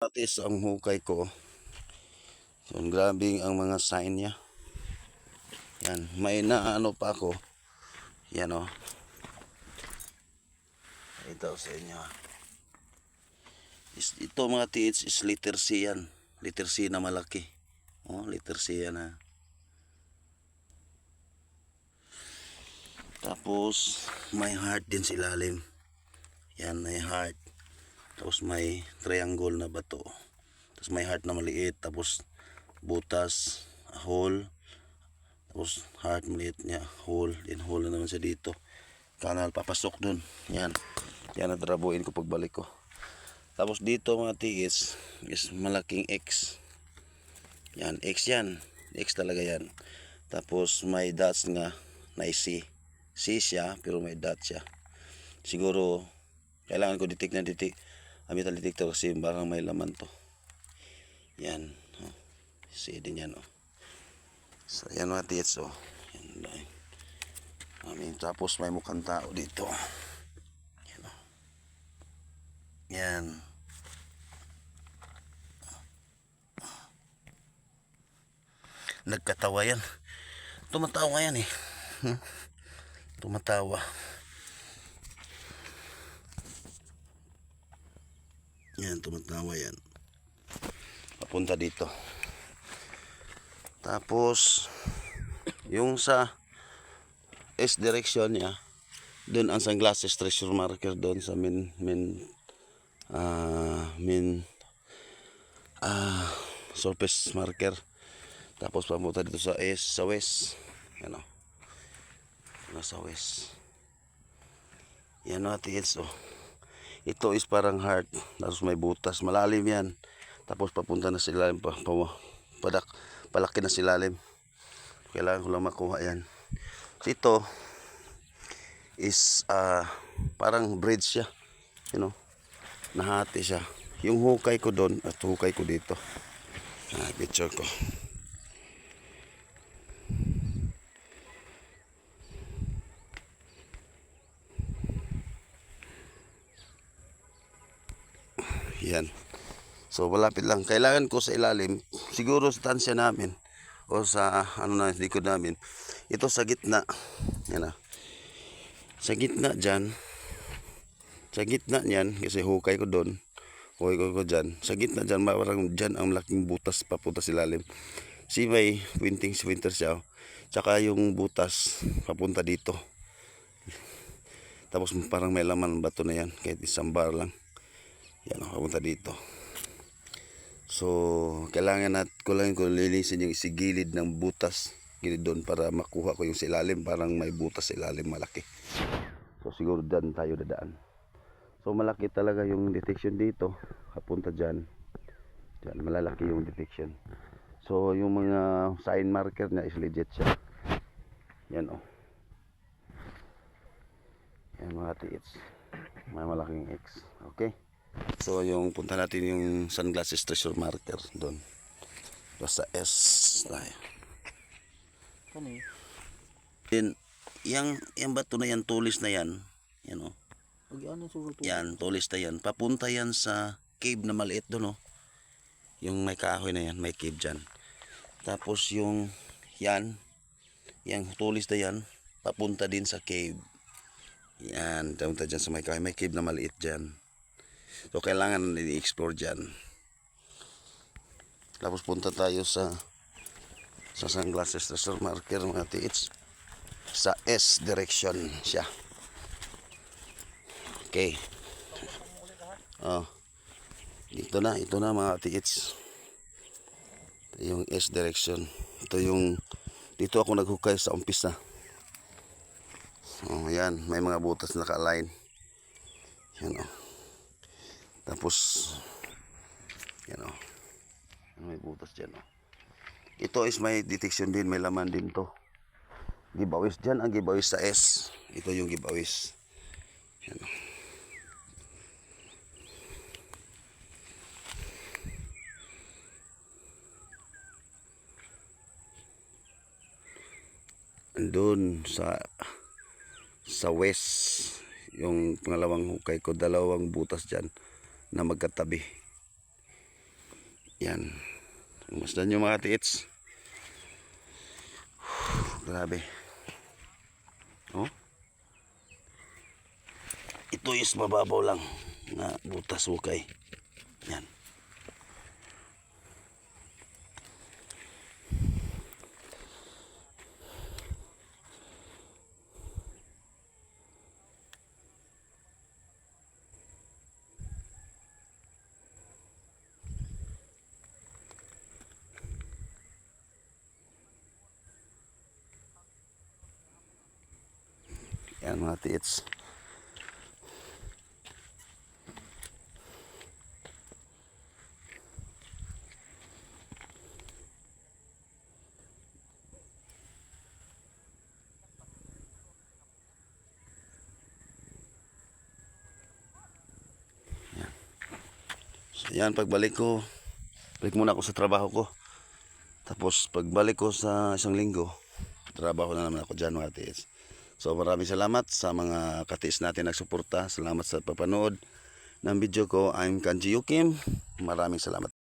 Atis ang hukay ko. So, grabing ang mga sign niya. Yan, may naano pa ako. Yan o. Ito sa inyo. Ito mga TH is letter C yan. Letter C na malaki. Oh, letter C yan ha. Tapos may heart din sa ilalim. Yan, may heart. Tapos may triangle na bato. Tapos may heart na maliit. Tapos butas, hole. Tapos heart maliit niya, hole. Then hole na naman siya dito. Kanal papasok dun. Yan. Yan ang trabuin ko pagbalik ko. Tapos dito mga tigis is malaking X. Yan, X yan. X talaga yan. Tapos may dots nga na C. C siya pero may dots siya. Siguro kailangan ko detect na detect. Metal detector kasi parang may laman to. Yan. Oh. C din yan oh. So yan mga tigis oh. Yan. Tapos may mukhang tao dito. Yan oh. Yan. Nagkatawa yan. Tumatawa yan eh. Tumatawa. Yan, tumatawa yan. Papunta dito. Tapos yung sa S direction niya, doon ang sunglasses treasure marker doon sa main surface marker. Tapos papunta dito sa S, sa west. Yan o. Nasa west. Yan o atiits o. Ito is parang heart. Tapos may butas. Malalim yan. Tapos papunta na sa ilalim. Palaki na sa ilalim. Kailangan ko lang makuha yan. So ito is parang bridge siya. You know. Nahati siya. Yung hukay ko doon at hukay ko dito. Picture ko. Yan. So malapit lang. Kailangan ko sa ilalim. Siguro sa tansya namin. O sa ano na likod namin. Ito sa gitna. Yan na. Sa gitna dyan. Sa gitna niyan. Kasi hukay ko doon. Hukay ko dyan. Sa gitna dyan. Parang dyan ang malaking butas papunta sa ilalim. Si may winting winter siya. Tsaka yung butas papunta dito. Tapos parang may laman bato na yan. Kahit isang bar lang. Yan, papunta dito. So, kailangan ko linisin yung isigilid ng butas. Gilid doon para makuha ko yung silalim. Parang may butas sa ilalim malaki. So, siguro dyan tayo dadaan. So, malaki talaga yung detection dito. Papunta dyan. Dyan, malalaki yung detection. So, yung mga sign marker niya is legit siya. Yan o. Yan mga tiits. May malaking X. Okay. So yung punta natin yung sunglasses treasure marker doon. Basta S tayo. Then yang bato na yan, tulis na yan. Yan o. Yan, tulis na yan. Papunta yan sa cave na maliit doon o. Yung may kahoy na yan, may cave dyan. Tapos yung yan, yung tulis na yan, papunta din sa cave. Yan, papunta dyan sa may kahoy. May cave na maliit dyan. So kailangan i-explore dyan. Tapos punta tayo sa sunglasses treasure marker mga tiits. Sa S direction siya. Okay. Oh. Ito na mga tiits. Ito yung S direction. Ito yung dito ako naghukay sa umpisa. Oh, yan, may mga butas na naka-align. Yan oh. Tapos yan o. May butas dyan o. Ito is may detection din. May laman din to. Giveaways dyan. Ang giveaways sa S. Ito yung giveaways. Yan o. Doon sa west yung pangalawang hukay ko. Dalawang butas dyan na magkatabi. Yan. Masdan nyo mga tiits. Grabe. Oh. Ito is mababaw lang na butas ukay. Yan. Yan mga tiits. So yan, pagbalik ko, balik muna ako sa trabaho ko. Tapos pagbalik ko sa isang linggo, trabaho na naman ako dyan mga tiits. So maraming salamat sa mga katiis natin nagsuporta. Salamat sa papanood ng video ko. I'm Kanji Yukim. Maraming salamat.